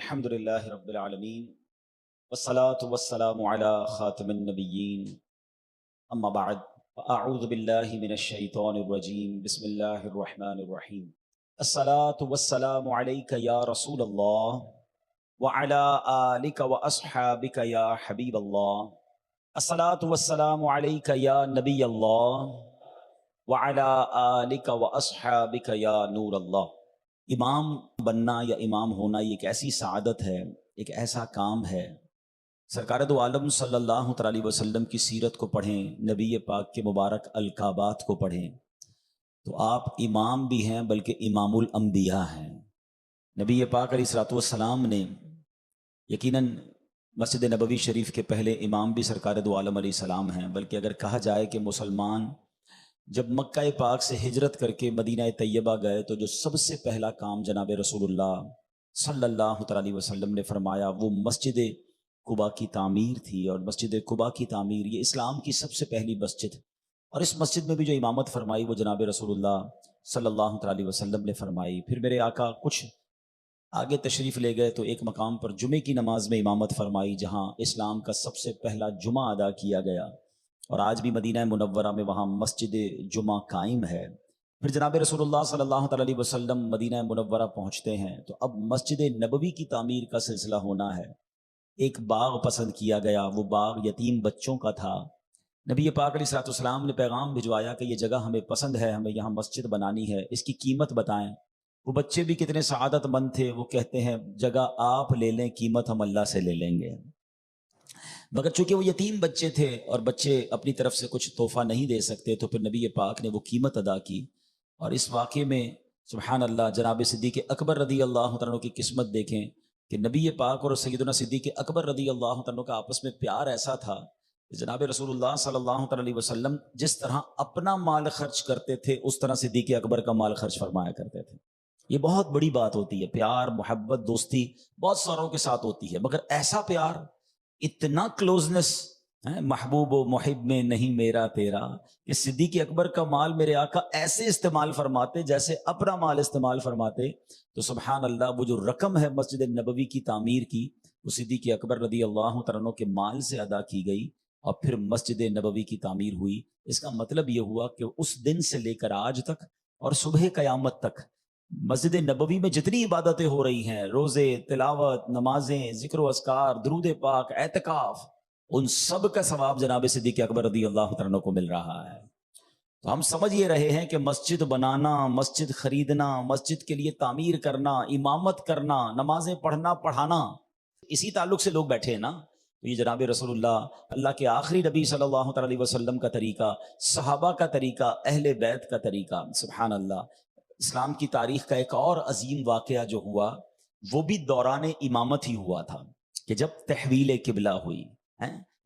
الحمد للہ رب العالمین والصلاة والسلام علی خاتم النبیین اما بعد فاعوذ باللہ من الشیطان الرجیم بسم اللہ الرحمن الرحیم الصلاة والسلام علیک یا رسول اللہ وعلی آلک واصحابک یا حبیب اللہ الصلاة والسلام علیک یا نبی اللہ وعلی آلک واصحابک یا نور اللہ۔ امام بننا یا امام ہونا یہ ایک ایسی سعادت ہے، ایک ایسا کام ہے۔ سرکار دو عالم صلی اللہ علیہ وسلم کی سیرت کو پڑھیں، نبی پاک کے مبارک القابات کو پڑھیں تو آپ امام بھی ہیں بلکہ امام الانبیاء ہیں۔ نبی پاک علیہ الصلوۃ والسلام نے یقیناً مسجد نبوی شریف کے پہلے امام بھی سرکار دو عالم علیہ السلام ہیں، بلکہ اگر کہا جائے کہ مسلمان جب مکہ پاک سے ہجرت کر کے مدینہ طیبہ گئے تو جو سب سے پہلا کام جناب رسول اللہ صلی اللہ علیہ وسلم نے فرمایا وہ مسجد قباء کی تعمیر تھی، اور مسجد قباء کی تعمیر یہ اسلام کی سب سے پہلی مسجد، اور اس مسجد میں بھی جو امامت فرمائی وہ جناب رسول اللہ صلی اللہ علیہ وسلم نے فرمائی۔ پھر میرے آقا کچھ آگے تشریف لے گئے تو ایک مقام پر جمعے کی نماز میں امامت فرمائی، جہاں اسلام کا سب سے پہلا جمعہ ادا کیا گیا، اور آج بھی مدینہ منورہ میں وہاں مسجد جمعہ قائم ہے۔ پھر جناب رسول اللہ صلی اللہ علیہ وسلم مدینہ منورہ پہنچتے ہیں تو اب مسجد نبوی کی تعمیر کا سلسلہ ہونا ہے۔ ایک باغ پسند کیا گیا، وہ باغ یتیم بچوں کا تھا۔ نبی پاک علیہ الصلوۃ والسلام نے پیغام بھجوایا کہ یہ جگہ ہمیں پسند ہے، ہمیں یہاں مسجد بنانی ہے، اس کی قیمت بتائیں۔ وہ بچے بھی کتنے سعادت مند تھے، وہ کہتے ہیں جگہ آپ لے لیں، قیمت ہم اللہ سے لے لیں گے۔ مگر چونکہ وہ یتیم بچے تھے اور بچے اپنی طرف سے کچھ تحفہ نہیں دے سکتے تو پھر نبی پاک نے وہ قیمت ادا کی، اور اس واقعے میں سبحان اللہ جناب صدیق اکبر رضی اللہ عنہ کی قسمت دیکھیں کہ نبی پاک اور سیدنا صدیق اکبر رضی اللہ عنہ کا آپس میں پیار ایسا تھا کہ جناب رسول اللہ صلی اللہ علیہ وسلم جس طرح اپنا مال خرچ کرتے تھے اس طرح صدیق اکبر کا مال خرچ فرمایا کرتے تھے۔ یہ بہت بڑی بات ہوتی ہے، پیار محبت دوستی بہت ساروں کے ساتھ ہوتی ہے، مگر ایسا پیار، اتنا کلوزنس، محبوب و محب میں نہیں میرا تیرا، کہ صدیق اکبر کا مال میرے آقا ایسے استعمال فرماتے جیسے اپنا مال استعمال فرماتے۔ تو سبحان اللہ وہ جو رقم ہے مسجد نبوی کی تعمیر کی وہ صدیق اکبر رضی اللہ عنہ کے مال سے ادا کی گئی، اور پھر مسجد نبوی کی تعمیر ہوئی۔ اس کا مطلب یہ ہوا کہ اس دن سے لے کر آج تک اور صبح قیامت تک مسجد نبوی میں جتنی عبادتیں ہو رہی ہیں، روزے، تلاوت، نمازیں، ذکر و اذکار، درود پاک، اعتکاف، ان سب کا ثواب جناب صدیق اکبر رضی اللہ عنہ کو مل رہا ہے۔ تو ہم سمجھ یہ رہے ہیں کہ مسجد بنانا، مسجد خریدنا، مسجد کے لیے تعمیر کرنا، امامت کرنا، نمازیں پڑھنا پڑھانا، اسی تعلق سے لوگ بیٹھے ہیں نا۔ تو یہ جناب رسول اللہ کے آخری نبی صلی اللہ علیہ وسلم کا طریقہ، صحابہ کا طریقہ، اہل بیت کا طریقہ، سبحان اللہ۔ اسلام کی تاریخ کا ایک اور عظیم واقعہ جو ہوا وہ بھی دوران امامت ہی ہوا تھا، کہ جب تحویل قبلہ ہوئی،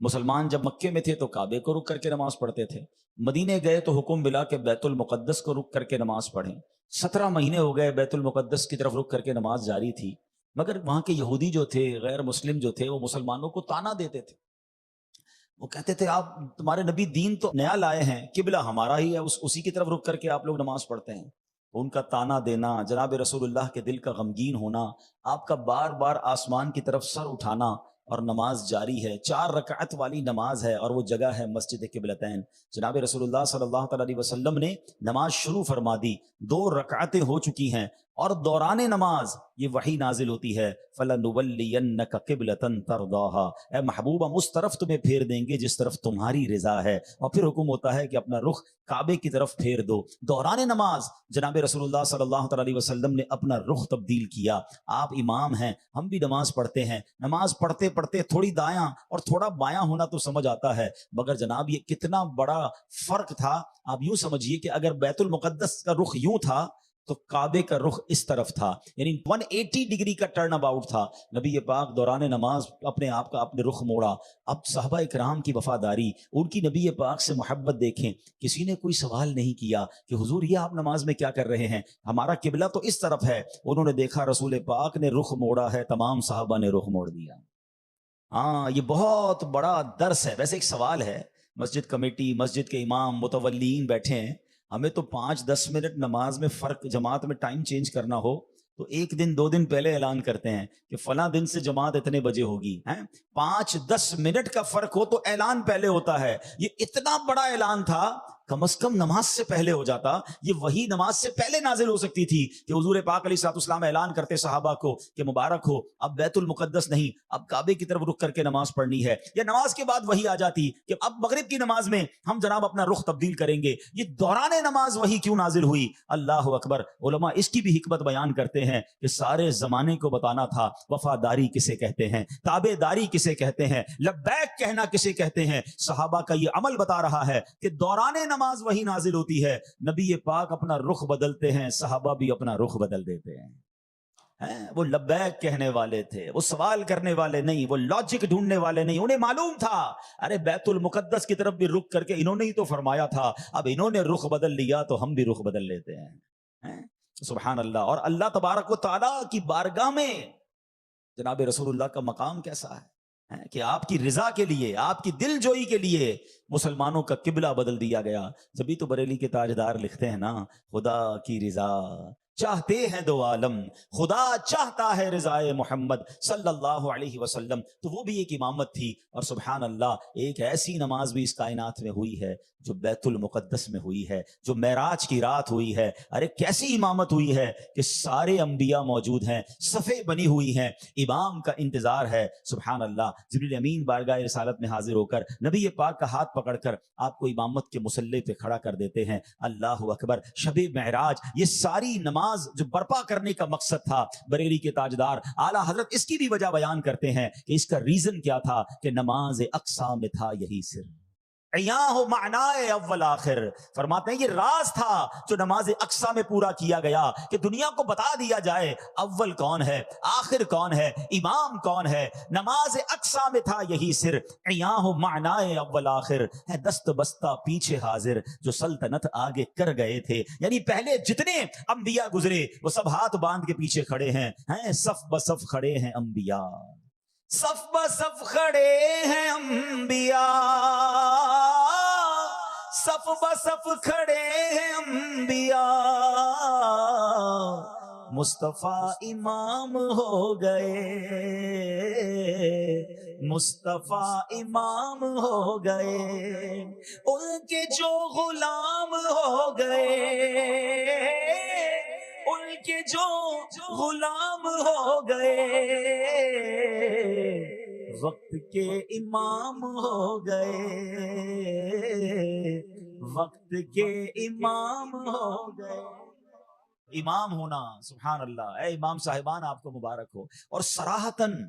مسلمان جب مکے میں تھے تو کعبے کو رک کر کے نماز پڑھتے تھے، مدینے گئے تو حکم ملا کہ بیت المقدس کو رک کر کے نماز پڑھیں۔ 17 مہینے ہو گئے بیت المقدس کی طرف رک کر کے نماز جاری تھی، مگر وہاں کے یہودی جو تھے، غیر مسلم جو تھے، وہ مسلمانوں کو تانا دیتے تھے۔ وہ کہتے تھے آپ تمہارے نبی دین تو نیا لائے ہیں، قبلہ ہمارا ہی ہے، اسی کی طرف رک کر کے آپ لوگ نماز پڑھتے ہیں۔ ان کا تانا دینا، جناب رسول اللہ کے دل کا غمگین ہونا، آپ کا بار بار آسمان کی طرف سر اٹھانا، اور نماز جاری ہے، 4 رکعت والی نماز ہے، اور وہ جگہ ہے مسجد قبلتین۔ جناب رسول اللہ صلی اللہ علیہ وسلم نے نماز شروع فرما دی، 2 رکعتیں ہو چکی ہیں، اور دوران نماز یہ وحی نازل ہوتی ہے، فَلَنُوَلِّيَنَّكَ قِبْلَةً تَرْضَاهَا، اے محبوب ہم اس طرف تمہیں پھیر دیں گے جس طرف تمہاری رضا ہے۔ اور پھر حکم ہوتا ہے کہ اپنا رخ کعبے کی طرف پھیر دو۔ دوران نماز جناب رسول اللہ صلی اللہ علیہ وسلم نے اپنا رخ تبدیل کیا۔ آپ امام ہیں، ہم بھی نماز پڑھتے ہیں، نماز پڑھتے پڑھتے تھوڑی دایاں اور تھوڑا بایاں ہونا تو سمجھ آتا ہے، مگر جناب یہ کتنا بڑا فرق تھا۔ آپ یوں سمجھیے کہ اگر بیت المقدس کا رخ یوں تھا تو کعبے کا رخ اس طرف تھا، یعنی 180 ڈگری کا ٹرن اباؤٹ تھا۔ نبی پاک دوران نماز اپنے آپ کا اپنے رخ موڑا۔ اب صحابہ اکرام کی وفاداری، ان کی نبی پاک سے محبت دیکھیں، کسی نے کوئی سوال نہیں کیا کہ حضور یہ آپ نماز میں کیا کر رہے ہیں، ہمارا قبلہ تو اس طرف ہے۔ انہوں نے دیکھا رسول پاک نے رخ موڑا ہے، تمام صحابہ نے رخ موڑ دیا۔ ہاں یہ بہت بڑا درس ہے۔ ویسے ایک سوال ہے، مسجد کمیٹی، مسجد کے امام، متولین بیٹھے ہیں، ہمیں تو 5-10 منٹ نماز میں فرق، جماعت میں ٹائم چینج کرنا ہو تو ایک دن 2 دن پہلے اعلان کرتے ہیں کہ فلاں دن سے جماعت اتنے بجے ہوگی، 5-10 منٹ کا فرق ہو تو اعلان پہلے ہوتا ہے۔ یہ اتنا بڑا اعلان تھا، کم از کم نماز سے پہلے ہو جاتا، یہ وہی نماز سے پہلے نازل ہو سکتی تھی کہ حضور پاک علیہ الصلوۃ والسلام اعلان کرتے صحابہ کو کہ مبارک ہو، اب بیت المقدس نہیں، اب کعبے کی طرف رخ کر کے نماز پڑھنی ہے، یا نماز کے بعد وہی آ جاتی کہ اب مغرب کی نماز میں ہم جناب اپنا رخ تبدیل کریں گے۔ یہ دوران نماز وہی کیوں نازل ہوئی؟ اللہ اکبر۔ علماء اس کی بھی حکمت بیان کرتے ہیں کہ سارے زمانے کو بتانا تھا وفاداری کسے کہتے ہیں، تابع داری کسے کہتے ہیں، لبیک کہنا کسے کہتے ہیں۔ صحابہ کا یہ عمل بتا رہا ہے کہ دوران نماز وہی نازل ہوتی ہے، نبی پاک اپنا رخ بدلتے ہیں، صحابہ بھی اپنا رخ بدل دیتے ہیں۔ وہ لبیک کہنے والے تھے، وہ سوال کرنے والے نہیں، وہ لاجک ڈھونڈنے والے نہیں، انہیں معلوم تھا ارے بیت المقدس کی طرف بھی رخ کر کے انہوں نے ہی تو فرمایا تھا، اب انہوں نے رخ بدل لیا تو ہم بھی رخ بدل لیتے ہیں۔ سبحان اللہ۔ اور اللہ تبارک و تعالیٰ کی بارگاہ میں جناب رسول اللہ کا مقام کیسا ہے کہ آپ کی رضا کے لیے، آپ کی دل جوئی کے لیے مسلمانوں کا قبلہ بدل دیا گیا۔ جبھی تو بریلی کے تاجدار لکھتے ہیں نا، خدا کی رضا چاہتے ہیں دو عالم، خدا چاہتا ہے رضائے محمد صلی اللہ علیہ وسلم۔ تو وہ بھی ایک امامت تھی، اور سبحان اللہ ایک ایسی نماز بھی اس کائنات میں ہوئی ہے جو بیت المقدس میں ہوئی ہے، جو معراج کی رات ہوئی ہے۔ ارے کیسی امامت ہوئی ہے کہ سارے انبیاء موجود ہیں، صفیں بنی ہوئی ہیں، امام کا انتظار ہے۔ سبحان اللہ۔ جبریل امین بارگاہ رسالت میں حاضر ہو کر نبی پاک کا ہاتھ پکڑ کر آپ کو امامت کے مصلی پہ کھڑا کر دیتے ہیں۔ اللہ اکبر۔ شب معراج، یہ ساری نماز جو برپا کرنے کا مقصد تھا، بریلی کے تاجدار اعلیٰ حضرت اس کی بھی وجہ بیان کرتے ہیں کہ اس کا ریزن کیا تھا، کہ نماز اقصی میں تھا یہی سر، عیاں ہو معنائے اول آخر۔ فرماتے ہیں یہ راز تھا جو نماز اقصی میں پورا کیا گیا، کہ دنیا کو بتا دیا جائے اول کون ہے، آخر کون ہے، امام کون ہے۔ نماز اقصی میں تھا یہی سر، عیاں ہو معنائے اول آخر، ہے دست بستہ پیچھے حاضر جو سلطنت آگے کر گئے تھے۔ یعنی پہلے جتنے انبیاء گزرے وہ سب ہاتھ باندھ کے پیچھے کھڑے ہیں، صف بصف کھڑے ہیں انبیاء، صف بصف کھڑے ہیں انبیاء، صف بصف کھڑے ہیں انبیاء، مصطفیٰ امام ہو گئے، مصطفیٰ امام ہو گئے، ان کے جو غلام ہو گئے، ان کے جو غلام ہو گئے، وقت کے امام ہو گئے، وقت کے امام ہو گئے۔ امام ہونا، سبحان اللہ، اے امام صاحبان آپ کو مبارک ہو۔ اور صراحتاً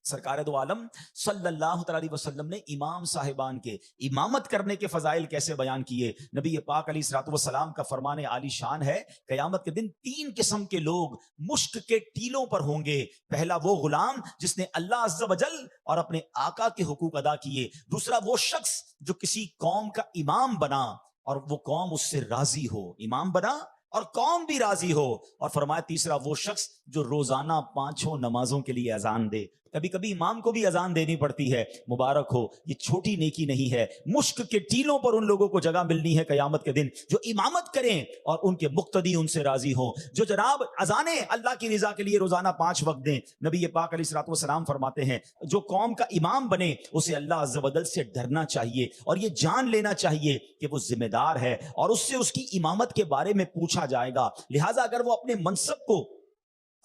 سرکار دو عالم صلی اللہ علیہ وسلم نے امام صاحبان کے امامت کرنے کے فضائل کیسے بیان کیے۔ نبی پاک علیہ الصلوۃ والسلام کا فرمان عالی شان ہے، قیامت کے دن 3 قسم کے لوگ مشک کے ٹیلوں پر ہوں گے۔ پہلا وہ غلام جس نے اللہ عز و جل اور اپنے آقا کے حقوق ادا کیے، دوسرا وہ شخص جو کسی قوم کا امام بنا اور وہ قوم اس سے راضی ہو، امام بنا اور قوم بھی راضی ہو، اور فرمایا تیسرا وہ شخص جو روزانہ 5 نمازوں کے لیے اذان دے۔ کبھی کبھی امام کو بھی اذان دینی پڑتی ہے، مبارک ہو، یہ چھوٹی نیکی نہیں ہے۔ مشک کے ٹیلوں پر ان لوگوں کو جگہ ملنی ہے قیامت کے دن جو امامت کریں اور ان کے مقتدی ان سے راضی ہوں، جو جناب اذانیں اللہ کی رضا کے لیے روزانہ 5 وقت دیں۔ نبی پاک علیہ الصلوۃ والسلام فرماتے ہیں جو قوم کا امام بنے اسے اللہ عز و جل سے ڈرنا چاہیے اور یہ جان لینا چاہیے کہ وہ ذمہ دار ہے اور اس سے اس کی امامت کے بارے میں پوچھا جائے گا۔ لہٰذا اگر وہ اپنے منصب کو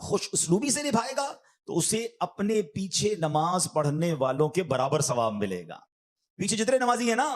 خوش اسلوبی سے نبھائے گا تو اسے اپنے پیچھے نماز پڑھنے والوں کے برابر ثواب ملے گا۔ پیچھے جتنے نمازی ہیں نا،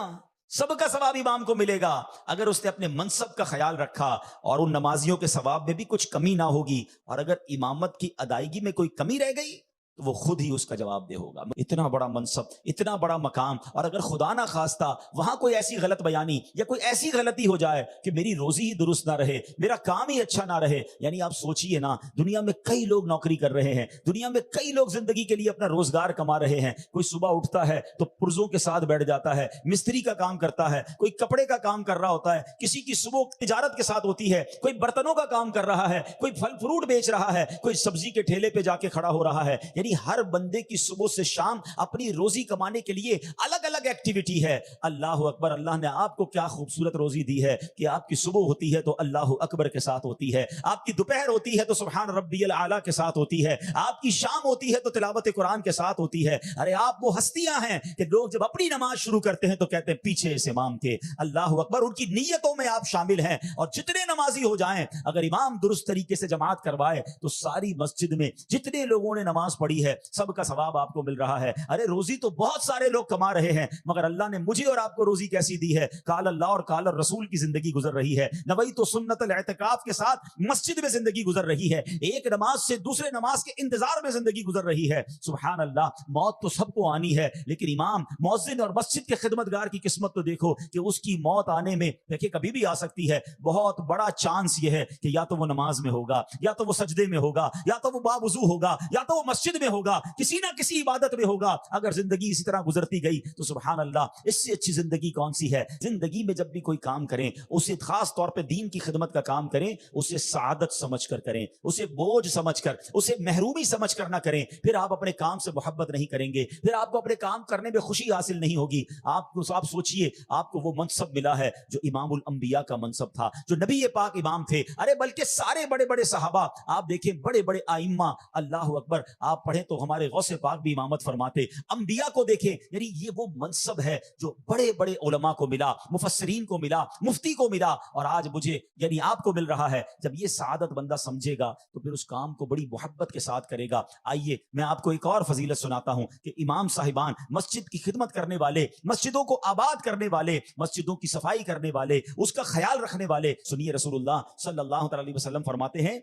سب کا ثواب امام کو ملے گا اگر اس نے اپنے منصب کا خیال رکھا اور ان نمازیوں کے ثواب میں بھی کچھ کمی نہ ہوگی، اور اگر امامت کی ادائیگی میں کوئی کمی رہ گئی تو وہ خود ہی اس کا جواب دے ہوگا۔ اتنا بڑا منصب، اتنا بڑا مقام، اور اگر خدا نہ خواستہ وہاں کوئی ایسی غلط بیانی یا کوئی ایسی غلطی ہو جائے کہ میری روزی ہی درست نہ رہے، میرا کام ہی اچھا نہ رہے، یعنی آپ سوچئے نا، دنیا میں کئی لوگ نوکری کر رہے ہیں، دنیا میں کئی لوگ زندگی کے لیے اپنا روزگار کما رہے ہیں۔ کوئی صبح اٹھتا ہے تو پرزوں کے ساتھ بیٹھ جاتا ہے، مستری کا کام کرتا ہے، کوئی کپڑے کا کام کر رہا ہوتا ہے، کسی کی صبح تجارت کے ساتھ ہوتی ہے، کوئی برتنوں کا کام کر رہا ہے، کوئی پھل فروٹ بیچ رہا ہے، کوئی سبزی کے ٹھیلے پہ جا کے کھڑا ہو رہا ہے۔ یعنی یعنی ہر بندے کی صبح سے شام اپنی روزی کمانے کے لیے الگ الگ ایکٹیویٹی ہے. اللہ اکبر. اللہ نے آپ کو کیا خوبصورت روزی دی ہے کہ آپ کی صبح ہوتی ہے تو اللہ اکبر کے ساتھ ہوتی ہے, آپ کی دوپہر ہوتی ہے تو سبحان ربی الاعلیٰ کے ساتھ ہوتی ہے, آپ کی شام ہوتی ہے تو تلاوت قرآن کے ساتھ ہوتی ہے. ارے آپ وہ ہستیاں ہیں کہ لوگ جب اپنی نماز شروع کرتے ہیں تو کہتے ہیں پیچھے اس امام کے. اللہ اکبر. ان کی نیتوں میں آپ شامل ہیں, اور جتنے نمازی ہو جائیں اگر امام درست طریقے سے جماعت کروائے تو ساری مسجد میں جتنے لوگوں نے نماز پڑھی ہے سب کا ثواب آپ کو مل رہا ہے. ارے روزی تو بہت سارے لوگ کما رہے ہیں, مگر اللہ نے مجھے اور آپ کو روزی کیسی دی ہے؟ قال اللہ اور قال الرسول کی زندگی گزر رہی ہے. نوئی تو سنت الاعتکاف کے ساتھ مسجد میں زندگی گزر رہی ہے, ایک نماز سے دوسرے نماز کے انتظار میں زندگی گزر رہی ہے. سبحان اللہ. موت تو سب کو آنی ہے, لیکن امام, مؤذن اور مسجد کے خدمتگار کی قسمت تو دیکھو کہ اس کی موت آنے میں دیکھیں کبھی بھی آ سکتی ہے. بہت بڑا چانس یہ ہے کہ یا تو وہ نماز میں ہوگا, یا تو وہ سجدے میں ہوگا, یا تو وہ باوضو ہوگا, یا تو وہ مسجد میں ہوگا, کسی نہ کسی عبادت میں ہوگا. اگر زندگی اسی طرح گزرتی گئی تو سبحان اللہ, اس سے اچھی زندگی کون سی ہے؟ زندگی میں جب بھی کوئی کام کریں اسے خاص طور پہ دین کی خدمت کا کام کریں, اسے سعادت سمجھ کر کریں, اسے بوجھ سمجھ کر, اسے محرومی سمجھ کر نہ کریں. پھر آپ اپنے کام سے محبت نہیں کریں گے, پھر آپ کو اپنے کام کرنے میں خوشی حاصل نہیں ہوگی. آپ سوچئے آپ کو وہ منصب ملا ہے جو امام الانبیاء کا منصب تھا, جو نبی پاک امام تھے. ارے بلکہ سارے بڑے بڑے صحابہ آپ دیکھیں, بڑے بڑے ائمہ, اللہ اکبر, آپ پڑھیں تو ہمارے غوث پاک بھی امامت فرماتے. انبیاء کو دیکھیں, یعنی یہ وہ منصب ہے جو بڑے بڑے علماء کو ملا, مفسرین کو ملا, مفتی کو ملا, اور آج مجھے یعنی آپ کو مل رہا ہے. جب یہ سعادت بندہ سمجھے گا تو پھر اس کام کو بڑی محبت کے ساتھ کرے گا. آئیے میں آپ کو ایک اور فضیلت سناتا ہوں کہ امام صاحبان, مسجد کی خدمت کرنے والے, مسجدوں کو آباد کرنے والے, مسجدوں کی صفائی کرنے والے, اس کا خیال رکھنے والے. سنیے رسول اللہ صلی اللہ علیہ وسلم فرماتے ہیں,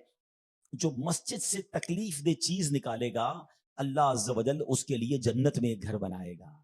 جو مسجد سے تکلیف دہ چیز نکالے گا اللہ عز و جل اس کے لیے جنت میں ایک گھر بنائے گا.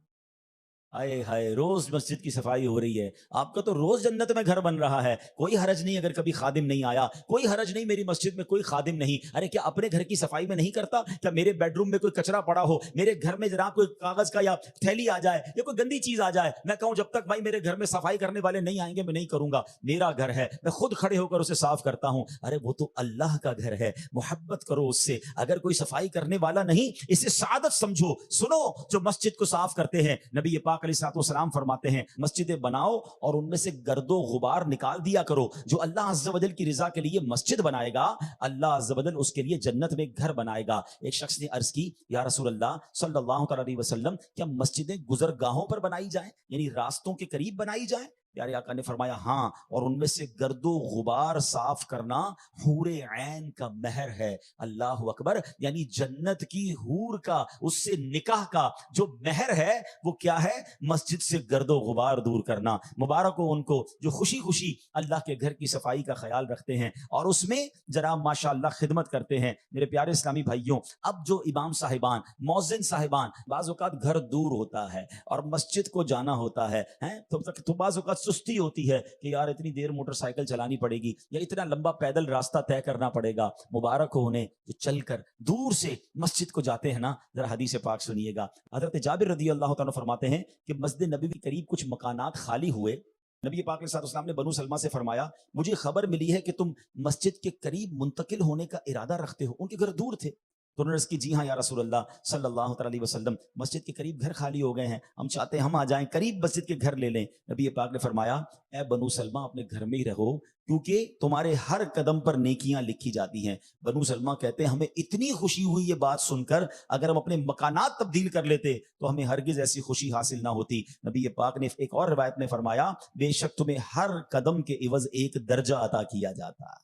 آئے ہائے, روز مسجد کی صفائی ہو رہی ہے, آپ کا تو روز جنت میں گھر بن رہا ہے. کوئی حرج نہیں اگر کبھی خادم نہیں آیا, کوئی حرج نہیں میری مسجد میں کوئی خادم نہیں. ارے کیا اپنے گھر کی صفائی میں نہیں کرتا؟ کیا میرے بیڈ روم میں کوئی کچرا پڑا ہو, میرے گھر میں ذرا کوئی کاغذ کا یا تھیلی آ جائے یا کوئی گندی چیز آ جائے, میں کہوں جب تک بھائی میرے گھر میں صفائی کرنے والے نہیں آئیں گے میں نہیں کروں گا. میرا گھر ہے, میں خود کھڑے ہو کر اسے صاف کرتا ہوں. ارے وہ تو اللہ کا گھر ہے, محبت کرو اس سے. اگر کوئی صفائی کرنے والا نہیں, اسے سعادت سمجھو. سنو, جو مسجد کو صاف کرتے ہیں, نبی پاک علیہ الصلوۃ والسلام فرماتے ہیں مسجدیں بناؤ اور ان میں سے گرد و غبار نکال دیا کرو. جو اللہ عز و جل کی رضا کے لیے مسجد بنائے گا اللہ عز و جل اس کے لیے جنت میں گھر بنائے گا. ایک شخص نے عرض کی, یا رسول اللہ صلی اللہ علیہ وسلم, کیا مسجدیں گزرگاہوں پر بنائی جائیں, یعنی راستوں کے قریب بنائی جائیں؟ پیارے آقا نے فرمایا ہاں, اور ان میں سے گرد و غبار صاف کرنا حور عین کا مہر ہے. اللہ اکبر. یعنی جنت کی حور کا, اس سے نکاح کا جو مہر ہے وہ کیا ہے؟ مسجد سے گرد و غبار دور کرنا. مبارک ہو ان کو جو خوشی خوشی اللہ کے گھر کی صفائی کا خیال رکھتے ہیں اور اس میں ذرا ماشاءاللہ خدمت کرتے ہیں. میرے پیارے اسلامی بھائیوں, اب جو امام صاحبان, مؤذن صاحبان, بعض اوقات گھر دور ہوتا ہے اور مسجد کو جانا ہوتا ہے, تو بعض اوقات سستی ہوتی ہے کہ یار اتنی دیر موٹر سائیکل چلانی پڑے گی یا اتنا لمبا پیدل راستہ طے کرنا پڑے گا. مبارک ہو انہیں جو چل کر دور سے مسجد کو جاتے ہیں نا. ذرا حدیث پاک سنیے گا. حضرت جابر رضی اللہ تعالیٰ فرماتے ہیں کہ مسجد نبوی کے قریب کچھ مکانات خالی ہوئے. نبی پاک علیہ الصلوۃ والسلام نے بنو سلمہ سے فرمایا, مجھے خبر ملی ہے کہ تم مسجد کے قریب منتقل ہونے کا ارادہ رکھتے ہو. ان کے گھر دور تھے تو انہوں نے عرض کی, جی ہاں یا رسول اللہ صلی اللہ علیہ وسلم, مسجد کے قریب گھر خالی ہو گئے ہیں, ہم چاہتے ہیں ہم آ جائیں, قریب مسجد کے گھر لے لیں. نبی پاک نے فرمایا, اے بنو سلمہ اپنے گھر میں ہی رہو, کیونکہ تمہارے ہر قدم پر نیکیاں لکھی جاتی ہیں. بنو سلمہ کہتے ہیں ہمیں اتنی خوشی ہوئی یہ بات سن کر, اگر ہم اپنے مکانات تبدیل کر لیتے تو ہمیں ہرگز ایسی خوشی حاصل نہ ہوتی. نبی پاک نے ایک اور روایت میں فرمایا, بے شک تمہیں ہر قدم کے عوض ایک درجہ عطا کیا جاتا ہے.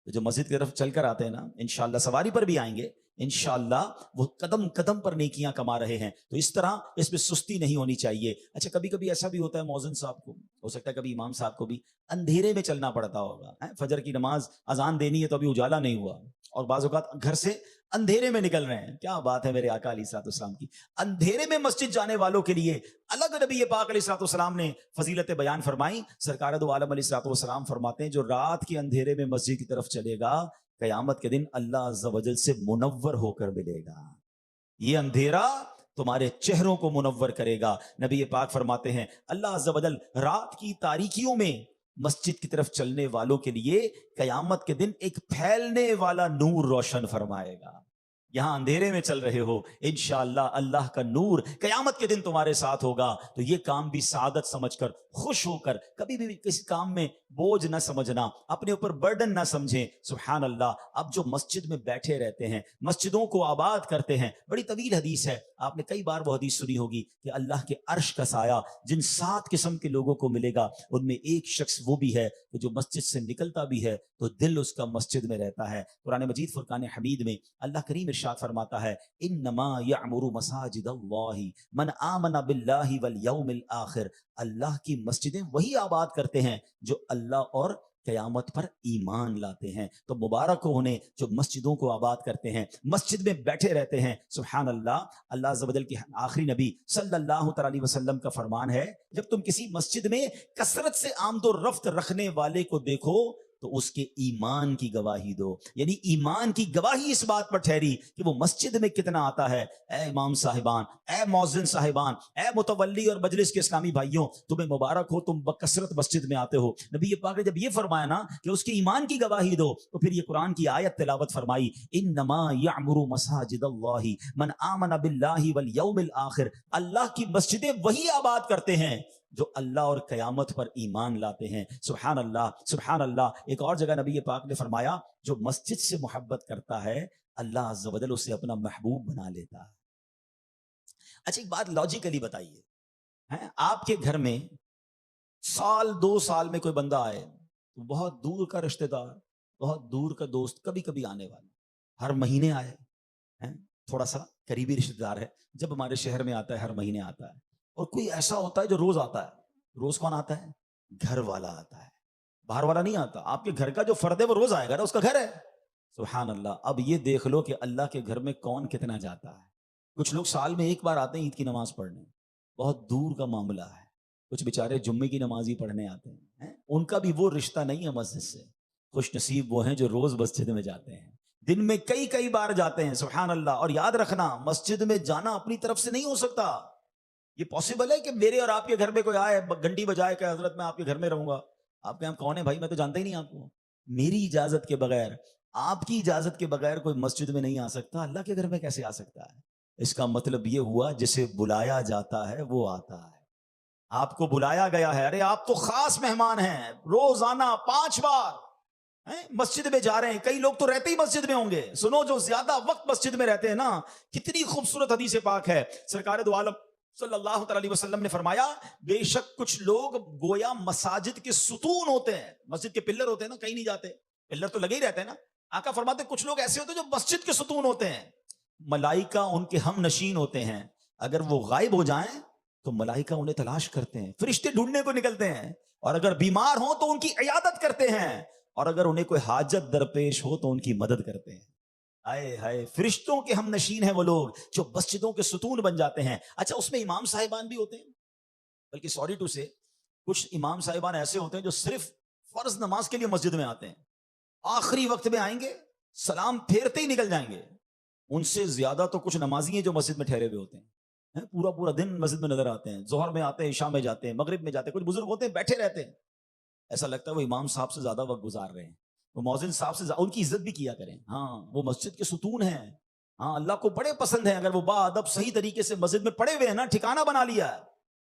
جو مسجد کی طرف چل کر آتے ہیں نا, انشاءاللہ سواری پر بھی آئیں گے, انشاءاللہ وہ قدم قدم پر نیکیاں کما رہے ہیں. تو اس طرح اس میں سستی نہیں ہونی چاہیے. اچھا کبھی کبھی ایسا بھی ہوتا ہے مؤذن صاحب کو, ہو سکتا ہے کبھی امام صاحب کو بھی اندھیرے میں چلنا پڑتا ہوگا. فجر کی نماز اذان دینی ہے تو ابھی اجالا نہیں ہوا, اور بعض اوقات گھر سے اندھیرے میں نکل رہے ہیں. کیا بات ہے میرے آقا علیہ الصلوۃ والسلام کی. اندھیرے میں مسجد جانے والوں کے لیے الگ نبی پاک علیہ الصلوۃ والسلام نے فضیلت بیان فرمائی. سرکار دو عالم علیہ الصلوۃ والسلام فرماتے ہیں, جو رات کے اندھیرے میں مسجد کی طرف چلے گا قیامت کے دن اللہ عز و جل سے منور ہو کر ملے گا. یہ اندھیرا تمہارے چہروں کو منور کرے گا. نبی پاک فرماتے ہیں اللہ عز و جل رات کی تاریکیوں میں مسجد کی طرف چلنے والوں کے لیے قیامت کے دن ایک پھیلنے والا نور روشن فرمائے گا. یہاں اندھیرے میں چل رہے ہو، انشاءاللہ اللہ کا نور قیامت کے دن تمہارے ساتھ ہوگا۔ تو یہ کام بھی سعادت سمجھ کر، خوش ہو کر، کبھی بھی کسی کام میں بوجھ نہ سمجھنا، اپنے اوپر برڈن نہ سمجھیں۔ سبحان اللہ، اب جو مسجد میں بیٹھے رہتے ہیں، مسجدوں کو آباد کرتے ہیں، بڑی طویل حدیث ہے، آپ نے کئی بار وہ حدیث سنی ہوگی کہ اللہ کے عرش کا سایہ جن 7 قسم کے لوگوں کو ملے گا، ان میں ایک شخص وہ بھی ہے کہ جو مسجد سے نکلتا بھی ہے تو دل اس کا مسجد میں رہتا ہے۔ قرآن مجید فرقان حمید میں اللہ کریم ارشاد فرماتا ہے، انما یعمر مساجد اللہ من آمن باللہ والیوم الآخر۔ اللہ کی مسجدیں وہی آباد کرتے ہیں جو اللہ اور قیامت پر ایمان لاتے ہیں۔ تو مبارک ہو انہیں جو مسجدوں کو آباد کرتے ہیں، مسجد میں بیٹھے رہتے ہیں۔ سبحان اللہ، اللہ عز و جل کے آخری نبی صلی اللہ تعالی علیہ وسلم کا فرمان ہے، جب تم کسی مسجد میں کثرت سے آمد و رفت رکھنے والے کو دیکھو تو اس کے ایمان کی گواہی دو۔ یعنی ایمان کی گواہی اس بات پر ٹھہری کہ وہ مسجد میں کتنا آتا ہے۔ اے امام صاحبان، اے مؤذن صاحبان، اے متولی اور مجلس کے اسلامی بھائیوں، تمہیں مبارک ہو، تم بکثرت مسجد میں آتے ہو۔ نبی پاک نے جب یہ فرمایا نا کہ اس کے ایمان کی گواہی دو، تو پھر یہ قرآن کی آیت تلاوت فرمائی، انما یعمر مساجد اللہ من آمن باللہ والیوم الآخر۔ اللہ کی مسجدیں وہی آباد کرتے ہیں جو اللہ اور قیامت پر ایمان لاتے ہیں۔ سبحان اللہ، سبحان اللہ۔ ایک اور جگہ نبی پاک نے فرمایا، جو مسجد سے محبت کرتا ہے اللہ عز و جل اسے اپنا محبوب بنا لیتا ہے۔ اچھا ایک بات لاجیکلی بتائیے، آپ کے گھر میں سال 2 سال میں کوئی بندہ آئے، بہت دور کا رشتہ دار، بہت دور کا دوست، کبھی کبھی آنے والا، ہر مہینے آئے، تھوڑا سا قریبی رشتہ دار ہے، جب ہمارے شہر میں آتا ہے ہر مہینے آتا ہے۔ اور کوئی ایسا ہوتا ہے جو روز آتا ہے۔ روز کون آتا ہے؟ گھر والا آتا ہے، باہر والا نہیں آتا۔ آپ کے گھر کا جو فرد ہے وہ روز آئے گا نا، اس کا گھر ہے۔ سبحان اللہ۔ اب یہ دیکھ لو کہ اللہ کے گھر میں کون کتنا جاتا ہے۔ کچھ لوگ سال میں ایک بار آتے ہیں عید کی نماز پڑھنے، بہت دور کا معاملہ ہے۔ کچھ بیچارے جمعے کی نماز ہی پڑھنے آتے ہیں، ان کا بھی وہ رشتہ نہیں ہے مسجد سے۔ خوش نصیب وہ ہیں جو روز مسجد میں جاتے ہیں، دن میں کئی بار جاتے ہیں۔ سبحان اللہ۔ اور یاد رکھنا، مسجد میں جانا اپنی طرف سے نہیں ہو سکتا۔ یہ پاسبل ہے کہ میرے اور آپ کے گھر میں کوئی آئے گھنٹی بجائے کہ حضرت میں آپ کے گھر میں رہوں گا؟ آپ کے ہم کون ہے بھائی؟ میں تو جانتا ہی نہیں آپ کو۔ میری اجازت کے بغیر، آپ کی اجازت کے بغیر کوئی مسجد میں نہیں آ سکتا۔ اللہ کے گھر میں کیسے آ سکتا ہے؟ اس کا مطلب یہ ہوا جسے بلایا جاتا ہے وہ آتا ہے۔ آپ کو بلایا گیا ہے، ارے آپ تو خاص مہمان ہیں، روزانہ 5 بار مسجد میں جا رہے ہیں۔ کئی لوگ تو رہتے ہی مسجد میں ہوں گے۔ سنو، جو زیادہ وقت مسجد میں رہتے ہیں نا، کتنی خوبصورت حدیث پاک ہے۔ سرکار دو عالم صلی اللہ تعالی علیہ وسلم نے فرمایا، بے شک کچھ لوگ گویا مساجد کے ستون ہوتے ہیں، مسجد کے پلر ہوتے ہیں نا، کہیں نہیں جاتے، پلر تو لگے ہی رہتے ہیں نا۔ آقا فرماتے ہیں کچھ لوگ ایسے ہوتے ہیں جو مسجد کے ستون ہوتے ہیں، ملائکہ ان کے ہم نشین ہوتے ہیں۔ اگر وہ غائب ہو جائیں تو ملائکہ انہیں تلاش کرتے ہیں، فرشتے ڈھونڈنے کو نکلتے ہیں، اور اگر بیمار ہوں تو ان کی عیادت کرتے ہیں، اور اگر انہیں کوئی حاجت درپیش ہو تو ان کی مدد کرتے ہیں۔ آئے ہائے، فرشتوں کے ہم نشین ہیں وہ لوگ جو مسجدوں کے ستون بن جاتے ہیں۔ اچھا، اس میں امام صاحبان بھی ہوتے ہیں، بلکہ سوری ٹو سے کچھ امام صاحبان ایسے ہوتے ہیں جو صرف فرض نماز کے لیے مسجد میں آتے ہیں، آخری وقت میں آئیں گے، سلام پھیرتے ہی نکل جائیں گے۔ ان سے زیادہ تو کچھ نمازی ہیں جو مسجد میں ٹھہرے ہوئے ہوتے ہیں، پورا دن مسجد میں نظر آتے ہیں، ظہر میں آتے ہیں، عشاء میں جاتے ہیں، مغرب میں جاتے ہیں۔ کچھ بزرگ ہوتے ہیں بیٹھے رہتے ہیں، ایسا لگتا ہے وہ امام صاحب سے زیادہ وقت گزار رہے ہیں، وہ مؤذن صاحب سے ان کی عزت بھی کیا کریں۔ ہاں، وہ مسجد کے ستون ہیں، ہاں اللہ کو بڑے پسند ہیں اگر وہ باادب صحیح طریقے سے مسجد میں پڑے ہوئے ہیں نا، ٹھکانہ بنا لیا ہے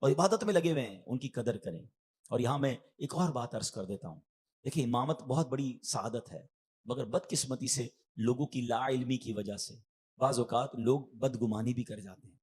اور عبادت میں لگے ہوئے ہیں، ان کی قدر کریں۔ اور یہاں میں ایک اور بات عرض کر دیتا ہوں، دیکھیں امامت بہت بڑی سعادت ہے، مگر بدقسمتی سے لوگوں کی لا علمی کی وجہ سے بعض اوقات لوگ بدگمانی بھی کر جاتے ہیں۔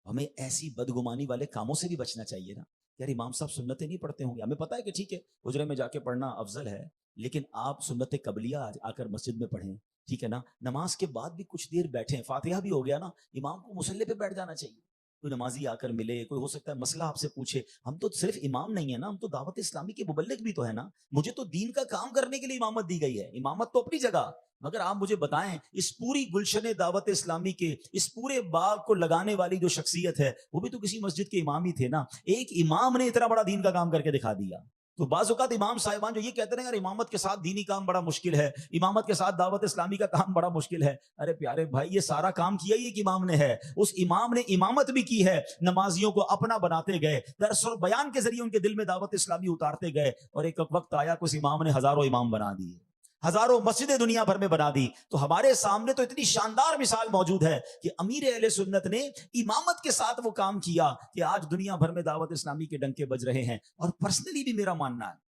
ہمیں ایسی بدگمانی والے کاموں سے بھی بچنا چاہیے نا۔ یار امام صاحب سنتیں نہیں پڑھتے ہوں گے، ہمیں پتا ہے کہ ٹھیک ہے حجرے میں جا کے پڑھنا افضل ہے، لیکن آپ سنت قبلیہ آ کر مسجد میں پڑھیں، ٹھیک ہے نا۔ نماز کے بعد بھی کچھ دیر بیٹھیں، فاتحہ بھی ہو گیا نا، امام کو مصلی پہ بیٹھ جانا چاہیے۔ کوئی نمازی آ کر ملے، کوئی ہو سکتا ہے مسئلہ آپ سے پوچھے، ہم تو صرف امام نہیں ہے نا، ہم تو دعوت اسلامی کے مبلغ بھی تو ہے نا۔ مجھے تو دین کا کام کرنے کے لیے امامت دی گئی ہے، امامت تو اپنی جگہ، مگر آپ مجھے بتائیں اس پوری گلشن دعوت اسلامی کے اس پورے باغ کو لگانے والی جو شخصیت ہے وہ بھی تو کسی مسجد کے امام ہی تھے نا۔ ایک امام نے اتنا بڑا دین کا کام کر کے دکھا دیا۔ تو بعض اوقات امام صاحبان جو یہ کہتے ہیں یار امامت کے ساتھ دینی کام بڑا مشکل ہے، امامت کے ساتھ دعوت اسلامی کا کام بڑا مشکل ہے، ارے پیارے بھائی یہ سارا کام کیا ہی ایک امام نے ہے۔ اس امام نے امامت بھی کی ہے، نمازیوں کو اپنا بناتے گئے، درس اور بیان کے ذریعے ان کے دل میں دعوت اسلامی اتارتے گئے، اور ایک وقت آیا کہ اس امام نے ہزاروں امام بنا دیے، ہزاروں مسجدیں دنیا بھر میں بنا دی. تو ہمارے سامنے تو اتنی شاندار مثال موجود ہے کہ امیر اہل سنت نے امامت کے ساتھ وہ کام کیا کہ آج دنیا بھر میں دعوت اسلامی کے ڈنکے بج رہے ہیں. اور پرسنلی بھی میرا ماننا ہے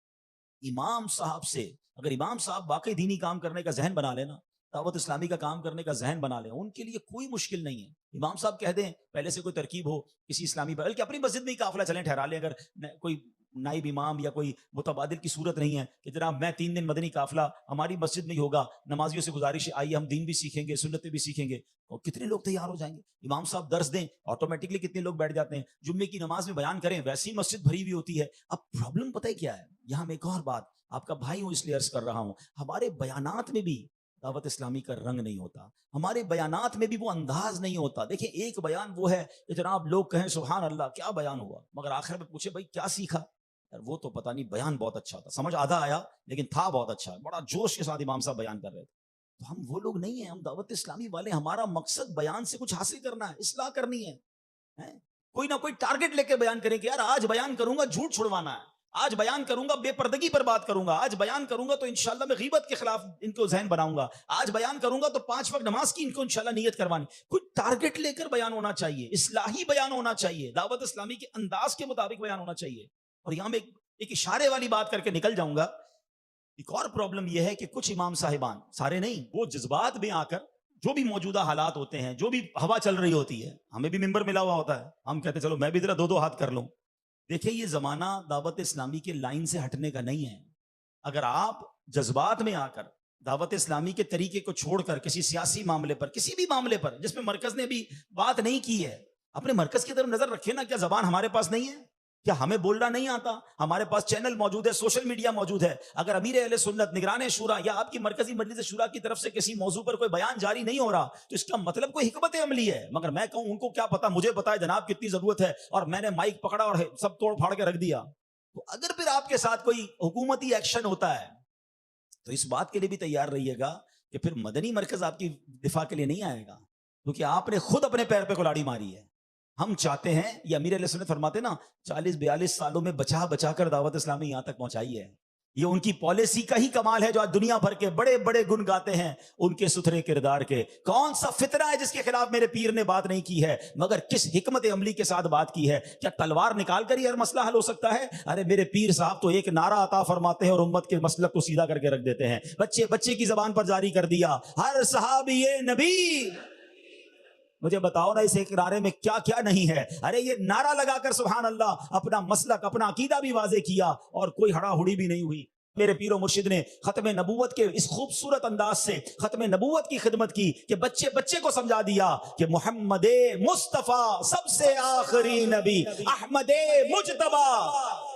امام صاحب سے اگر امام صاحب واقعی دینی کام کرنے کا ذہن بنا لینا, دعوت اسلامی کا کام کرنے کا ذہن بنا لیں, ان کے لیے کوئی مشکل نہیں ہے. امام صاحب کہہ دیں پہلے سے کوئی ترکیب ہو کسی اسلامی بلکہ اپنی مسجد میں ہی قافلہ چلیں ٹھہرا لیں, اگر کوئی نائب امام یا کوئی متبادل کی صورت نہیں ہے کہ جناب میں 3 دن مدنی قافلہ ہماری مسجد میں ہی ہوگا, نمازیوں سے گزارش ہے آئیے ہم دین بھی سیکھیں گے سنتیں بھی سیکھیں گے, اور کتنے لوگ تیار ہو جائیں گے. امام صاحب درس دیں آٹومیٹکلی کتنے لوگ بیٹھ جاتے ہیں, جمعے کی نماز میں بیان کریں ویسی مسجد بھری ہوئی ہوتی ہے. اب پرابلم پتہ ہے کیا ہے, یہاں میں ایک اور بات آپ کا بھائی ہوں اس لیے عرض کر رہا ہوں, ہمارے بیانات میں بھی دعوت اسلامی کا رنگ نہیں ہوتا, ہمارے بیانات میں بھی وہ انداز نہیں ہوتا. دیکھیں ایک بیان وہ ہے کہ جناب لوگ کہیں سبحان اللہ کیا بیان ہوا, مگر آخر میں پوچھے بھائی کیا سیکھا, یار وہ تو پتہ نہیں بیان بہت اچھا تھا, سمجھ آدھا آیا لیکن تھا بہت اچھا, بڑا جوش کے ساتھ امام صاحب بیان کر رہے تھے. تو ہم وہ لوگ نہیں ہیں, ہم دعوت اسلامی والے, ہمارا مقصد بیان سے کچھ حاصل کرنا ہے, اصلاح کرنی ہے. کوئی نہ کوئی ٹارگٹ لے کے بیان کریں کہ یار آج بیان کروں گا جھوٹ چھڑوانا ہے, آج بیان کروں گا بے پردگی پر بات کروں گا, آج بیان کروں گا تو انشاءاللہ میں غیبت کے خلاف ان کو ذہن بناؤں گا, آج بیان کروں گا تو 5 وقت نماز کی ان کو انشاءاللہ نیت کروانی. کوئی ٹارگٹ لے کر بیان ہونا چاہیے, اصلاحی بیان ہونا چاہیے, دعوت اسلامی کے انداز کے مطابق بیان ہونا چاہیے. اور یہاں میں ایک اشارے والی بات کر کے نکل جاؤں گا. ایک اور پرابلم یہ ہے کہ کچھ امام صاحبان, سارے نہیں, وہ جذبات میں آ کر جو بھی موجودہ حالات ہوتے ہیں, جو بھی ہوا چل رہی ہوتی ہے, ہمیں بھی ممبر ملا ہوا ہوتا ہے, ہم کہتے ہیں چلو میں بھی ذرا 2 ہاتھ کر لوں. دیکھیں یہ زمانہ دعوت اسلامی کے لائن سے ہٹنے کا نہیں ہے. اگر آپ جذبات میں آ کر دعوت اسلامی کے طریقے کو چھوڑ کر کسی سیاسی معاملے پر, کسی بھی معاملے پر جس میں مرکز نے بھی بات نہیں کی ہے, اپنے مرکز کی طرف نظر رکھیں نا. کیا زبان ہمارے پاس نہیں ہے, کیا ہمیں بولنا نہیں آتا؟ ہمارے پاس چینل موجود ہے, سوشل میڈیا موجود ہے. اگر امیر اہل سنت, نگران شورا یا آپ کی مرکزی مجلس شورا کی طرف سے کسی موضوع پر کوئی بیان جاری نہیں ہو رہا تو اس کا مطلب کوئی حکمت عملی ہے. مگر میں کہوں ان کو کیا پتا, مجھے پتا ہے جناب کتنی ضرورت ہے, اور میں نے مائک پکڑا اور سب توڑ پھاڑ کے رکھ دیا. تو اگر پھر آپ کے ساتھ کوئی حکومتی ایکشن ہوتا ہے تو اس بات کے لیے بھی تیار رہیے گا کہ پھر مدنی مرکز آپ کی دفاع کے لیے نہیں آئے گا, کیونکہ آپ نے خود اپنے پیر پہ کلاڑی ماری ہے. ہم چاہتے ہیں, یہ امیر علیہ سنت فرماتے نا 40-42 سالوں میں بچا بچا کر دعوت اسلامی یہاں تک پہنچائی ہے. یہ ان کی پالیسی کا ہی کمال ہے جو آج دنیا بھر کے بڑے بڑے گن گاتے ہیں ان کے ستھرے کردار کے. کون سا فتنہ ہے جس کے خلاف میرے پیر نے بات نہیں کی ہے, مگر کس حکمت عملی کے ساتھ بات کی ہے. کیا تلوار نکال کر ہی ہر مسئلہ حل ہو سکتا ہے؟ ارے میرے پیر صاحب تو ایک نعرہ عطا فرماتے ہیں اور امت کے مسلک کو سیدھا کر کے رکھ دیتے ہیں. بچے بچے کی زبان پر جاری کر دیا, ہر صحابی نبی. مجھے بتاؤ نا اس ایک نعرے میں کیا کیا نہیں ہے. ارے یہ نعرہ لگا کر سبحان اللہ اپنا مسلک, اپنا عقیدہ بھی واضح کیا اور کوئی ہڑا ہڑی بھی نہیں ہوئی. میرے پیر و مرشد نے ختم نبوت کے اس خوبصورت انداز سے ختم نبوت کی خدمت کی کہ بچے بچے کو سمجھا دیا کہ محمد مصطفیٰ سب سے آخری نبی, احمد مجتبی.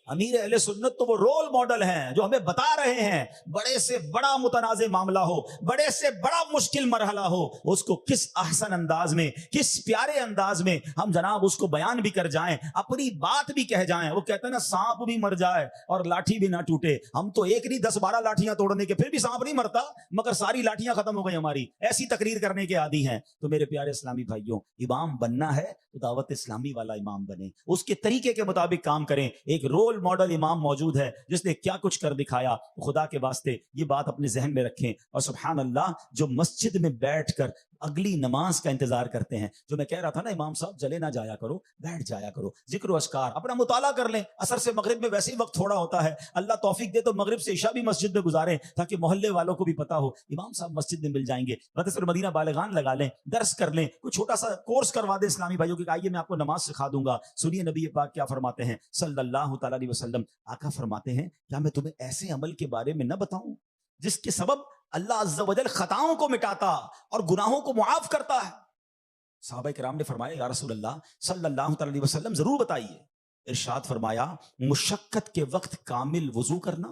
امیر اہل سنت تو وہ رول ماڈل ہیں جو ہمیں بتا رہے ہیں بڑے سے بڑا متنازع معاملہ ہو, بڑے سے بڑا مشکل مرحلہ ہو, اس کو کس احسن انداز میں, کس پیارے انداز میں ہم جناب اس کو بیان بھی کر جائیں, اپنی بات بھی کہہ جائیں. وہ کہتے ہیں نا سانپ بھی مر جائے اور لاٹھی بھی نہ ٹوٹے. ہم تو ایک نہیں 10-12 لاٹھیاں توڑنے کے پھر بھی سانپ نہیں مرتا, مگر ساری لاٹھیاں ختم ہو گئی ہماری. ایسی تقریر کرنے کے عادی ہیں. تو میرے پیارے اسلامی بھائیوں, امام بننا ہے تو دعوت اسلامی والا امام بنے, اس کے طریقے کے مطابق کام کریں. ایک رول ماڈل امام موجود ہے جس نے کیا کچھ کر دکھایا. خدا کے واسطے یہ بات اپنے ذہن میں رکھیں. اور سبحان اللہ جو مسجد میں بیٹھ کر اگلی نماز کا انتظار کرتے ہیں, جو میں کہہ رہا تھا نا امام صاحب جلے نہ جایا کرو, بیٹھ جایا کرو, ذکر و اذکار اپنا مطالعہ کر لیں. عصر سے مغرب میں ویسے ہی وقت تھوڑا ہوتا ہے, اللہ توفیق دے تو مغرب سے عشاء بھی مسجد میں گزاریں تاکہ محلے والوں کو بھی پتا ہو امام صاحب مسجد میں مل جائیں گے. مدرسہ المدینہ بالغان لگا لیں, درس کر لیں, کوئی چھوٹا سا کورس کروا دیں اسلامی بھائیوں کہ آئیے میں آپ کو نماز سکھا دوں گا. سنیے نبی پاک کیا فرماتے ہیں صلی اللہ تعالیٰ علیہ وسلم. آقا فرماتے ہیں کیا میں تمہیں ایسے عمل کے بارے میں نہ بتاؤں جس کے سبب اللہ عز و جل خطاؤں کو مٹاتا اور گناہوں کو معاف کرتا ہے؟ صحابہ کرام نے فرمایا یا رسول اللہ صلی اللہ علیہ وسلم ضرور بتائیے. ارشاد فرمایا مشقت کے وقت کامل وضو کرنا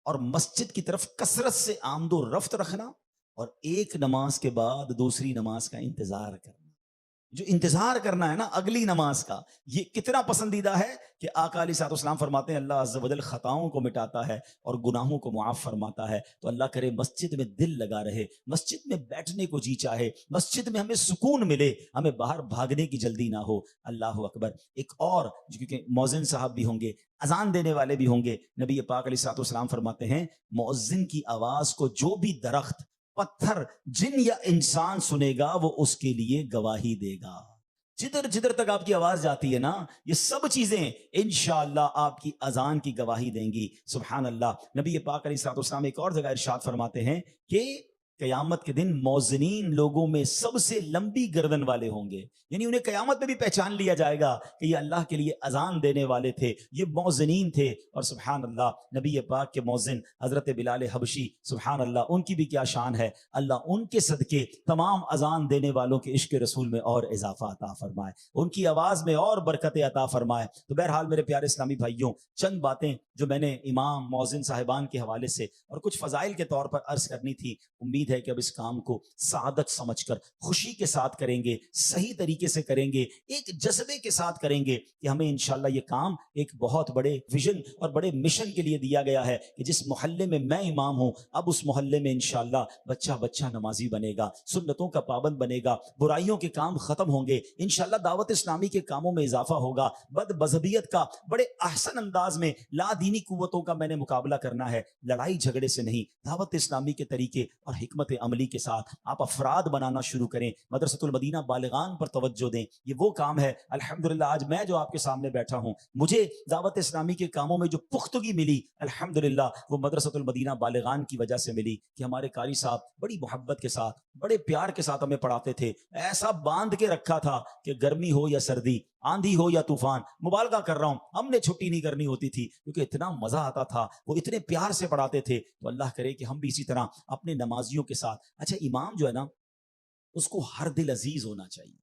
اور مسجد کی طرف کثرت سے آمد و رفت رکھنا اور ایک نماز کے بعد دوسری نماز کا انتظار کرنا. جو انتظار کرنا ہے نا اگلی نماز کا، یہ کتنا پسندیدہ ہے کہ آقا علیہ الصلوۃ والسلام فرماتے ہیں اللہ عز و جل خطاؤں کو مٹاتا ہے اور گناہوں کو معاف فرماتا ہے. تو اللہ کرے مسجد میں دل لگا رہے، مسجد میں بیٹھنے کو جی چاہے، مسجد میں ہمیں سکون ملے، ہمیں باہر بھاگنے کی جلدی نہ ہو. اللہ اکبر. ایک اور، کیونکہ مؤذن صاحب بھی ہوں گے، اذان دینے والے بھی ہوں گے، نبی پاک علیہ الصلوۃ والسلام فرماتے ہیں مؤذن کی آواز کو جو بھی درخت، پتھر، جن یا انسان سنے گا وہ اس کے لیے گواہی دے گا. جدھر جدھر تک آپ کی آواز جاتی ہے نا، یہ سب چیزیں انشاءاللہ آپ کی اذان کی گواہی دیں گی. سبحان اللہ. نبی پاک علیہ الصلوۃ والسلام ایک اور جگہ ارشاد فرماتے ہیں کہ قیامت کے دن موذنین لوگوں میں سب سے لمبی گردن والے ہوں گے، یعنی انہیں قیامت میں بھی پہچان لیا جائے گا کہ یہ اللہ کے لیے اذان دینے والے تھے، یہ موذنین تھے. اور سبحان اللہ، نبی پاک کے موذن حضرت بلال حبشی، سبحان اللہ، ان کی بھی کیا شان ہے. اللہ ان کے صدقے تمام اذان دینے والوں کے عشق رسول میں اور اضافہ عطا فرمائے، ان کی آواز میں اور برکت عطا فرمائے. تو بہرحال میرے پیارے اسلامی بھائیوں، چند باتیں جو میں نے امام موذن صاحبان کے حوالے سے اور کچھ فضائل کے طور پر عرض کرنی تھی. امید ہے کہ اب اس کام کو سعادت سمجھ کر خوشی کے ساتھ کریں گے، صحیح طریقے سے کریں گے، ایک جذبے کے ساتھ کریں گے کہ ہمیں انشاءاللہ یہ کام ایک بہت بڑے ویژن اور بڑے مشن کے لیے دیا گیا ہے کہ جس محلے میں میں امام ہوں، اب اس محلے میں انشاءاللہ بچہ بچہ نمازی بنے گا، سنتوں کا پابند بنے گا، برائیوں کے کام ختم ہوں گے، انشاءاللہ دعوت اسلامی کے کاموں میں اضافہ ہوگا. بد مذہبیت کا بڑے احسن انداز میں، لا دینی قوتوں کا میں نے مقابلہ کرنا ہے، لڑائی جھگڑے سے نہیں، دعوت اسلامی کے طریقے اور حکمت عملی کے ساتھ آپ افراد بنانا شروع کریں. مدرسۃ المدینہ بالغان پر توجہ دیں. یہ وہ کام ہے الحمدللہ آج میں جو آپ کے سامنے بیٹھا ہوں، مجھے دعوت اسلامی کے کاموں میں جو پختگی ملی الحمدللہ وہ مدرسۃ المدینہ بالغان کی وجہ سے ملی کہ ہمارے قاری صاحب بڑی محبت کے ساتھ، بڑے پیار کے ساتھ ہمیں پڑھاتے تھے. ایسا باندھ کے رکھا تھا کہ گرمی ہو یا سردی، آندھی ہو یا طوفان، مبالغہ کر رہا ہوں، ہم نے چھٹی نہیں کرنی ہوتی تھی کیونکہ اتنا مزہ آتا تھا، وہ اتنے پیار سے پڑھاتے تھے. تو اللہ کرے کہ ہم بھی اسی طرح اپنے نمازیوں کے ساتھ. اچھا، امام جو ہے نا اس کو ہر دل عزیز ہونا چاہیے،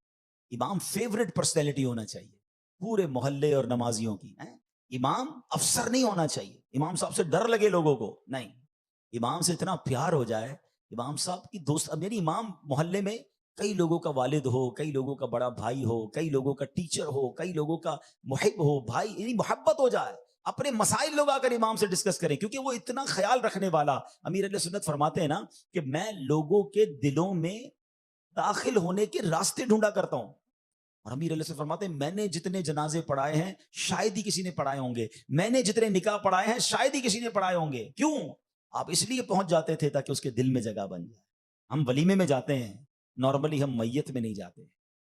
امام فیورٹ پرسنالٹی ہونا چاہیے پورے محلے اور نمازیوں کی. امام افسر نہیں ہونا چاہیے، امام صاحب سے ڈر لگے لوگوں کو نہیں، امام سے اتنا پیار ہو جائے، امام صاحب کی دوست. اب یعنی امام محلے میں کئی لوگوں کا والد ہو، کئی لوگوں کا بڑا بھائی ہو، کئی لوگوں کا ٹیچر ہو، کئی لوگوں کا محب ہو، بھائی، یعنی محبت ہو جائے. اپنے مسائل لوگ آ کر امام سے ڈسکس کریں کیونکہ وہ اتنا خیال رکھنے والا. امیر علیہ سنت فرماتے ہیں نا کہ میں لوگوں کے دلوں میں داخل ہونے کے راستے ڈھونڈا کرتا ہوں. اور امیر علیہ سنت فرماتے ہیں میں نے جتنے جنازے پڑھائے ہیں شاید ہی کسی نے پڑھائے ہوں گے، میں نے جتنے نکاح پڑھائے ہیں شاید ہی کسی نے پڑھائے ہوں گے. کیوں؟ آپ اس لیے پہنچ جاتے تھے تاکہ اس کے دل میں جگہ بن جائے. ہم ولیمے میں جاتے ہیں، نارملی ہم میت میں نہیں جاتے.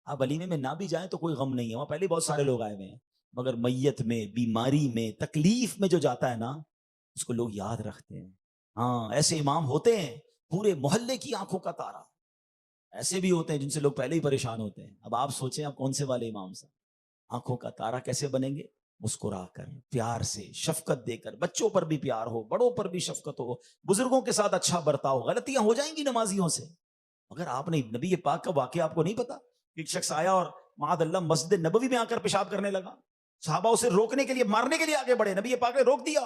آپ ولیمے میں نہ بھی جائیں تو کوئی غم نہیں ہے، وہاں پہلے بہت سارے لوگ آئے ہوئے ہیں، مگر میت میں، بیماری میں، تکلیف میں جو جاتا ہے نا اس کو لوگ یاد رکھتے ہیں. ہاں، ایسے امام ہوتے ہیں پورے محلے کی آنکھوں کا تارا. ایسے بھی ہوتے ہیں جن سے لوگ پہلے ہی پریشان ہوتے ہیں. اب آپ سوچیں آپ کون سے والے امام سے آنکھوں کا تارا کیسے بنیں گے؟ مسکرا کر، پیار سے، شفقت دے کر، بچوں پر بھی پیار ہو، بڑوں پر بھی شفقت ہو، بزرگوں کے ساتھ اچھا برتاؤ. غلطیاں ہو جائیں گی نمازیوں سے، اگر آپ نے نبی پاک کا واقعہ آپ کو نہیں پتا، ایک شخص آیا اور معاذ اللہ مسجد نبوی میں آ کر پیشاب کرنے لگا، صحابہ اسے روکنے کے لیے، مارنے کے لیے آگے بڑھے، نبی پاک نے روک دیا.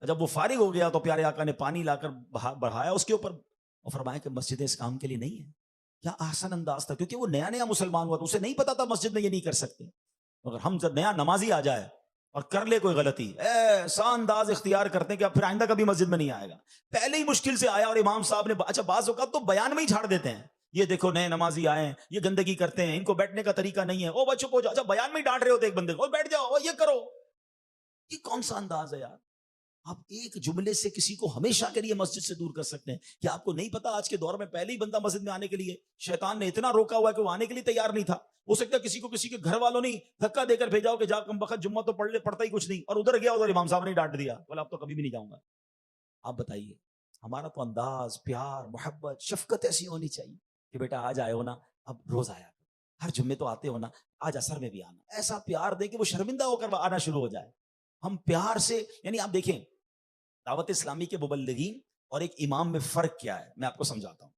جب وہ فارغ ہو گیا تو پیارے آقا نے پانی لا کر بڑھایا اس کے اوپر اور فرمایا کہ مسجد اس کام کے لیے نہیں ہے. کیا احسن انداز تھا، کیونکہ وہ نیا نیا مسلمان ہوا تو اسے نہیں پتا تھا مسجد میں یہ نہیں کر سکتے. مگر ہم جب نیا نمازی آ جائے اور کر لے کوئی غلطی، ایسا انداز اختیار کرتے ہیں کہ اب پھر آئندہ کبھی مسجد میں نہیں آئے گا. پہلے ہی مشکل سے آیا اور امام صاحب نے، اچھا بعض اوقات تو بیان میں ہی جھاڑ دیتے ہیں، یہ دیکھو نئے نمازی آئے ہیں، یہ گندگی کرتے ہیں، ان کو بیٹھنے کا طریقہ نہیں ہے، او بچوں کو اچھا بیان میں ہی ڈانٹ رہے ہوتے ایک بندے کو، بیٹھ جاؤ، یہ کرو. یہ کون سا انداز ہے یار؟ آپ ایک جملے سے کسی کو ہمیشہ کے لیے مسجد سے دور کر سکتے ہیں. کیا آپ کو نہیں پتا آج کے دور میں پہلے ہی بندہ مسجد میں آنے کے لیے شیطان نے اتنا روکا ہوا ہے کہ وہ آنے کے لیے تیار نہیں تھا. ہو سکتا ہے کسی کو کسی کے گھر والوں نے دھکا دے کر بھیجا ہو کہ جا کم بخت جمعہ تو پڑھ لے، پڑھتا ہی کچھ نہیں، اور ادھر گیا ادھر امام صاحب نے ڈانٹ دیا، بولا اب تو کبھی بھی نہیں جاؤں گا. آپ بتائیے، ہمارا تو انداز، پیار، محبت، شفقت ایسی ہونی چاہیے کہ بیٹا آج آئے ہو نا، اب روز آیا، ہر جمعے تو آتے ہو نا، آج اثر میں بھی آنا. ایسا پیار دے کہ وہ شرمندہ ہو کر آنا شروع ہو جائے. ہم پیار سے، یعنی آپ دیکھیں دعوت اسلامی کے مبلغین اور ایک امام میں فرق کیا ہے، میں آپ کو سمجھاتا ہوں.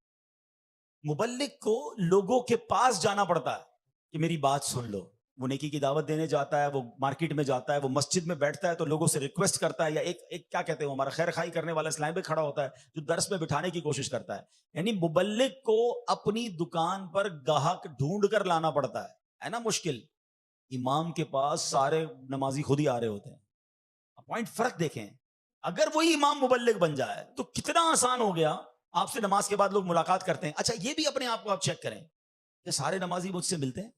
مبلغ کو لوگوں کے پاس جانا پڑتا ہے کہ میری بات سن لو، وہ نیکی کی دعوت دینے جاتا ہے، وہ مارکیٹ میں جاتا ہے، وہ مسجد میں بیٹھتا ہے تو لوگوں سے ریکویسٹ کرتا ہے، یا ایک کیا کہتے ہیں ہمارا خیر خائی کرنے والا اسلام پہ کھڑا ہوتا ہے جو درس میں بٹھانے کی کوشش کرتا ہے. یعنی مبلغ کو اپنی دکان پر گاہک ڈھونڈ کر لانا پڑتا ہے نا مشکل. امام کے پاس سارے نمازی خود ہی آ رہے ہوتے ہیں. پوائنٹ فرق دیکھیں، اگر وہی امام مبلغ بن جائے تو کتنا آسان ہو گیا. آپ سے نماز کے بعد لوگ ملاقات کرتے ہیں. اچھا یہ بھی اپنے آپ کو آپ چیک کریں کہ سارے نمازی مجھ سے ملتے ہیں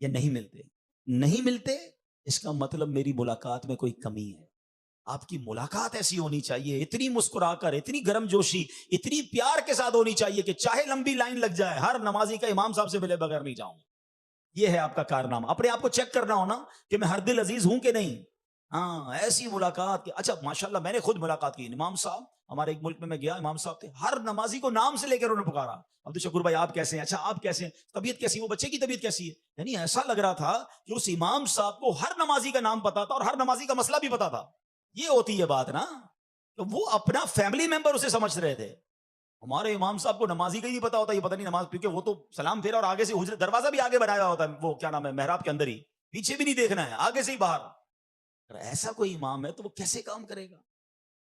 یا نہیں ملتے. نہیں ملتے اس کا مطلب میری ملاقات میں کوئی کمی ہے. آپ کی ملاقات ایسی ہونی چاہیے، اتنی مسکرا کر، اتنی گرم جوشی، اتنی پیار کے ساتھ ہونی چاہیے کہ چاہے لمبی لائن لگ جائے ہر نمازی کا امام صاحب سے ملے بغیر نہیں جاؤں. یہ ہے آپ کا کارنامہ. اپنے آپ کو چیک کرنا ہونا کہ میں ہر دل عزیز ہوں کہ نہیں. ہاں ایسی ملاقات کہ اچھا ماشاءاللہ میں نے خود ملاقات کی. امام صاحب ہمارے ایک ملک میں گیا، امام صاحب تھے، ہر نمازی کو نام سے لے کر انہوں نے پکارا. عبدالشکور بھائی آپ کیسے ہیں؟ اچھا آپ کیسے ہیں؟ طبیعت کیسی ہے؟ وہ بچے کی طبیعت کیسی ہے؟ یعنی ایسا لگ رہا تھا کہ اس امام صاحب کو ہر نمازی کا نام پتا تھا اور ہر نمازی کا مسئلہ بھی پتا تھا. یہ ہوتی ہے بات نا، تو وہ اپنا فیملی ممبر اسے سمجھ رہے تھے. ہمارے امام صاحب کو نمازی کا ہی نہیں پتا ہوتا، یہ پتہ نہیں نماز، کیونکہ وہ تو سلام پھیرا اور آگے سے حجرت دروازہ بھی آگے بنایا ہوتا ہے، وہ کیا نام ہے محراب کے اندر ہی، پیچھے بھی نہیں دیکھنا ہے، آگے سے ہی باہر. ایسا کوئی امام ہے تو وہ کیسے کام کرے گا؟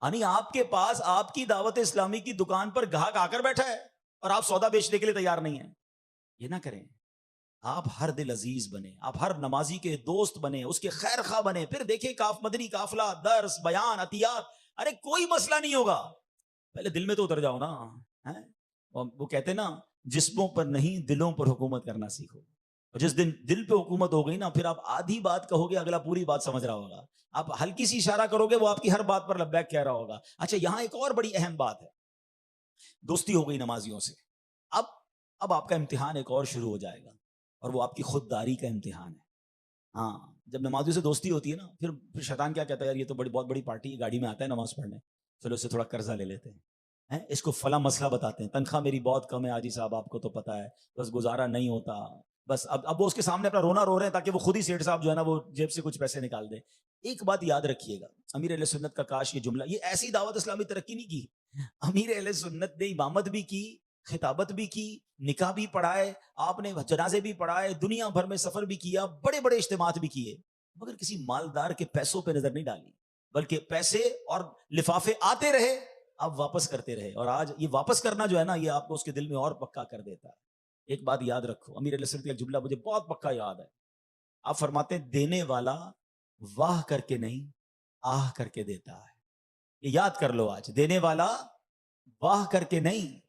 یعنی آپ کے پاس آپ کی دعوت اسلامی کی دکان پر گاہک آ کر بیٹھا ہے اور آپ سودا بیچنے کے لیے تیار نہیں ہیں. یہ نہ کریں. آپ ہر دل عزیز بنے، آپ ہر نمازی کے دوست بنے، اس کے خیر خواہ بنے. پھر دیکھیں مدنی قافلہ، درس، بیان، عطیات، ارے کوئی مسئلہ نہیں ہوگا. پہلے دل میں تو اتر جاؤ نا. وہ کہتے ہیں نا جسموں پر نہیں دلوں پر حکومت کرنا سیکھو. اور جس دن دل پہ حکومت ہو گئی نا، پھر آپ آدھی بات کہو گے اگلا پوری بات سمجھ رہا ہوگا. آپ ہلکی سی اشارہ کرو گے وہ آپ کی ہر بات پر لبیک کہہ رہا ہوگا. اچھا یہاں ایک اور بڑی اہم بات ہے. دوستی ہو گئی نمازیوں سے، اب آپ کا امتحان ایک اور شروع ہو جائے گا، اور وہ آپ کی خودداری کا امتحان ہے. ہاں جب نمازیوں سے دوستی ہوتی ہے نا، پھر شیطان کیا کہتا ہے، یار یہ تو بہت بڑی پارٹی گاڑی میں آتا ہے نماز پڑھنے، چلو اس سے تھوڑا قرضہ لے لیتے ہیں، اس کو فلاں مسئلہ بتاتے ہیں، تنخواہ میری بہت کم ہے حاجی صاحب آپ کو تو پتا ہے، بس گزارا نہیں ہوتا. بس اب وہ اس کے سامنے اپنا رونا رو رہے ہیں تاکہ وہ خود ہی سیٹھ صاحب جو ہے نا وہ جیب سے کچھ پیسے نکال دے. ایک بات یاد رکھیے گا، امیر اہل سنت کا کاش یہ جملہ، یہ ایسی دعوت اسلامی ترقی نہیں کی. امیر اہل سنت نے امامت بھی کی، خطابت بھی کی، نکاح بھی پڑھائے، آپ نے جنازے بھی پڑھائے، دنیا بھر میں سفر بھی کیا، بڑے بڑے اجتماعات بھی کیے، مگر کسی مالدار کے پیسوں پہ نظر نہیں ڈالی، بلکہ پیسے اور لفافے آتے رہے، آپ واپس کرتے رہے. اور آج یہ واپس کرنا جو ہے نا، یہ آپ کو اس کے دل میں اور پکا کر دیتا ہے. ایک بات یاد رکھو، امیر علیہ السلام کا جملہ مجھے بہت پکا یاد ہے. آپ فرماتے ہیں دینے والا واہ کر کے نہیں آہ کر کے دیتا ہے. یہ یاد کر لو آج، دینے والا واہ کر کے نہیں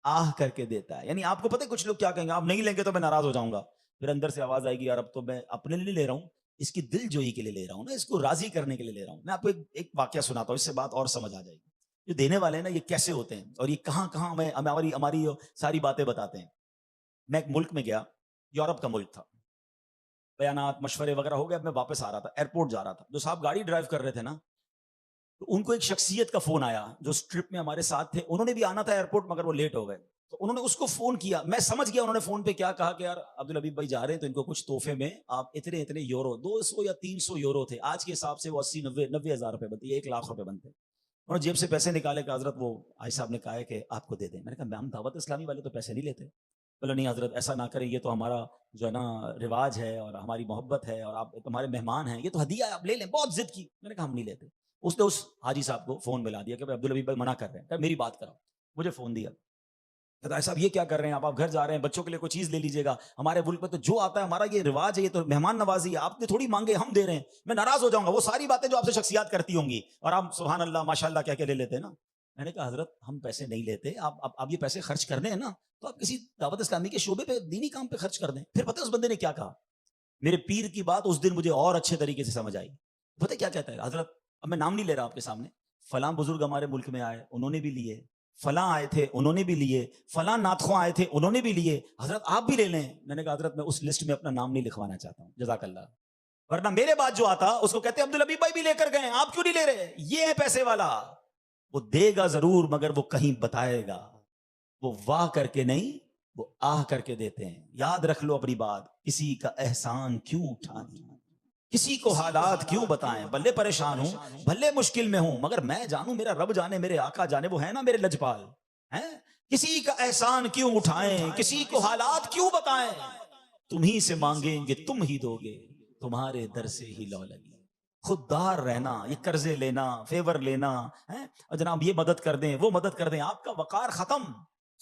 آہ کر کے دیتا ہے. یعنی آپ کو پتہ ہے کچھ لوگ کیا کہیں گے، آپ نہیں لیں گے تو میں ناراض ہو جاؤں گا. پھر اندر سے آواز آئے گی، یار اب تو میں اپنے لیے لے رہا ہوں، اس کی دل جوئی کے لیے لے رہا ہوں نا، اس کو راضی کرنے کے لیے لے رہا ہوں. میں آپ کو ایک واقعہ سناتا ہوں، اس سے بات اور سمجھ آ جائے گی. جو دینے والے ہیں نا، یہ کیسے ہوتے ہیں اور یہ کہاں کہاں ہماری ساری باتیں بتاتے ہیں. میں ایک ملک میں گیا، یورپ کا ملک تھا، بیانات مشورے وغیرہ ہو گئے. اب میں واپس آ رہا تھا، ایئرپورٹ جا رہا تھا. جو صاحب گاڑی ڈرائیو کر رہے تھے نا، تو ان کو ایک شخصیت کا فون آیا جو اس ٹرپ میں ہمارے ساتھ تھے. انہوں نے بھی آنا تھا ایئرپورٹ مگر وہ لیٹ ہو گئے. تو انہوں نے اس کو فون کیا، میں سمجھ گیا انہوں نے فون پہ کیا کہا کہ یار عبدالحبیب بھائی جا رہے ہیں تو ان کو کچھ تحفے میں آپ اتنے یورو، 200 یا 300 یورو تھے آج کے حساب سے، وہ 80-90 ہزار روپے بنتے، 1,00,000 روپے بنتے. انہوں نے جیب سے پیسے نکالے کہ حضرت وہ آئی صاحب نے کہا ہے کہ آپ کو دے دیں. میں نے کہا ہم دعوت اسلامی والے تو پیسے نہیں لیتے. بولے نہیں حضرت ایسا نہ کریں، یہ تو ہمارا جو ہے نا رواج ہے اور ہماری محبت ہے اور آپ تمہارے مہمان ہیں، یہ تو ہدیہ ہے آپ لے لیں. بہت ضد کی. میں نے کہا ہم نہیں لیتے. اس نے اس حاجی صاحب کو فون ملا دیا کہ عبدالحبیب بھائی منع کر رہے ہیں. کہ میری بات کراؤ. مجھے فون دیا، کہتا ہے صاحب یہ کیا کر رہے ہیں آپ گھر جا رہے ہیں، بچوں کے لیے کوئی چیز لے لیجیے گا، ہمارے ملک میں تو جو آتا ہے ہمارا یہ رواج ہے، یہ تو مہمان نوازی ہے، آپ نے تھوڑی مانگے ہم دے رہے ہیں. میں ناراض ہو جاؤں گا. وہ ساری باتیں جو آپ سے شخصیات کرتی ہوں گی اور آپ سبحان اللہ ماشاء اللہ کیا لے لیتے ہیں نا. میں نے کہا حضرت ہم پیسے نہیں لیتے، آپ یہ پیسے خرچ کرنے ہیں نا تو آپ کسی دعوت اسلامی کے شعبے پہ دینی کام پہ خرچ کر دیں. پھر پتہ ہے اس بندے نے کیا کہا، میرے پیر کی بات اس دن مجھے اور اچھے طریقے سے سمجھ آئی. پتہ کیا کہتا ہے حضرت، اب میں نام نہیں لے رہا آپ کے سامنے، فلاں بزرگ ہمارے ملک میں آئے انہوں نے بھی لیے، فلاں آئے تھے انہوں نے بھی لیے، فلاں ناتخواں آئے تھے انہوں نے بھی لیے، حضرت آپ بھی لے لیں. میں نے کہا حضرت میں اس لسٹ میں اپنا نام نہیں لکھوانا چاہتا ہوں، جزاک اللہ، ورنہ میرے بعد جو آتا اس کو کہتے عبدالحبیب بھائی بھی لے کر گئے، آپ کیوں نہیں لے رہے. یہ ہے پیسے والا، وہ دے گا ضرور مگر وہ کہیں بتائے گا. وہ واہ کر کے نہیں وہ آہ کر کے دیتے ہیں. یاد رکھ لو اپنی بات، کسی کا احسان کیوں اٹھائیں، کسی کو حالات کیوں بتائیں، بھلے پریشان ہوں بھلے مشکل میں ہوں مگر میں جانوں میرا رب جانے میرے آقا جانے، وہ ہے نا میرے لجپال ہیں. کسی کا احسان کیوں اٹھائیں، کسی کو حالات کیوں بتائیں. تم ہی سے مانگیں گے تم ہی دو گے، تمہارے در سے ہی لو لگی۔ خوددار رہنا، یہ قرضے لینا، فیور لینا ہے، اور جناب یہ مدد کر دیں وہ مدد کر دیں، آپ کا وقار ختم،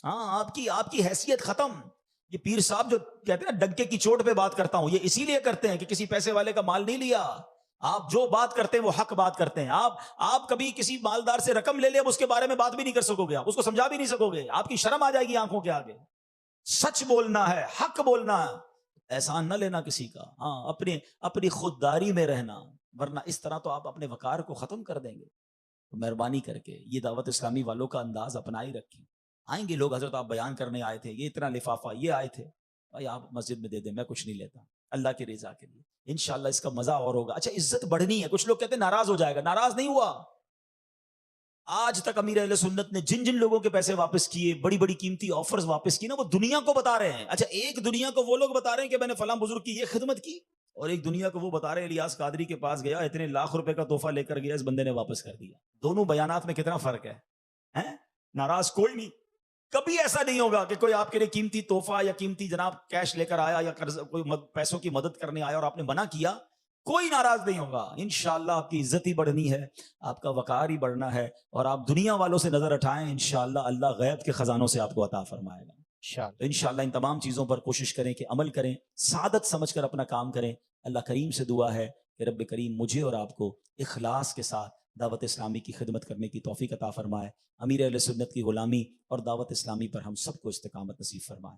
ہاں آپ کی حیثیت ختم۔ یہ پیر صاحب جو کہتے ہیں نا ڈنکے کی چوٹ پہ بات کرتا ہوں، یہ اسی لیے کرتے ہیں کہ کسی پیسے والے کا مال نہیں لیا۔ آپ جو بات کرتے ہیں وہ حق بات کرتے ہیں۔ آپ کبھی کسی مالدار سے رقم لے لیں، اب اس کے بارے میں بات بھی نہیں کر سکو گے، آپ اس کو سمجھا بھی نہیں سکو گے، آپ کی شرم آ جائے گی آنکھوں کے آگے۔ سچ بولنا ہے، حق بولنا ہے، احسان نہ لینا کسی کا، ہاں اپنی خودداری میں رہنا، ورنہ اس طرح تو آپ اپنے وقار کو ختم کر دیں گے۔ تو مہربانی کر کے یہ دعوت اسلامی والوں کا انداز اپنا ہی رکھیں۔ آئیں گے لوگ، حضرت آپ بیان کرنے آئے تھے، یہ اتنا لفافہ یہ آئے تھے، بھائی آپ مسجد میں دے دیں، میں کچھ نہیں لیتا، اللہ کی رضا کے لیے، انشاءاللہ اس کا مزہ اور ہوگا۔ اچھا عزت بڑھنی ہے، کچھ لوگ کہتے ہیں ناراض ہو جائے گا، ناراض نہیں ہوا۔ آج تک امیر اہل سنت نے جن جن لوگوں کے پیسے واپس کیے، بڑی بڑی قیمتی آفرز واپس کی نا، وہ دنیا کو بتا رہے ہیں۔ اچھا ایک دنیا کو وہ لوگ بتا رہے ہیں کہ میں نے فلاں بزرگ کی یہ خدمت کی، اور ایک دنیا کو وہ بتا رہے ہیں الیاس قادری کے پاس گیا، اتنے لاکھ روپے کا تحفہ لے کر گیا، اس بندے نے واپس کر دیا۔ دونوں بیانات میں کتنا فرق ہے، ہیں؟ ناراض کوئی نہیں، کبھی ایسا نہیں ہوگا کہ کوئی آپ کے لیے قیمتی تحفہ یا قیمتی جناب کیش لے کر آیا یا قرض کوئی پیسوں کی مدد کرنے آیا اور آپ نے منع کیا، کوئی ناراض نہیں ہوگا۔ انشاءاللہ آپ کی عزت ہی بڑھنی ہے، آپ کا وقار ہی بڑھنا ہے، اور آپ دنیا والوں سے نظر اٹھائیں، انشاءاللہ اللہ غیب کے خزانوں سے آپ کو عطا فرمائے گا۔ تو انشاءاللہ ان تمام چیزوں پر کوشش کریں کہ عمل کریں، سعادت سمجھ کر اپنا کام کریں۔ اللہ کریم سے دعا ہے کہ رب کریم مجھے اور آپ کو اخلاص کے ساتھ دعوت اسلامی کی خدمت کرنے کی توفیق عطا فرمائے، امیر اہل سنت کی غلامی اور دعوت اسلامی پر ہم سب کو استقامت نصیب فرمائے۔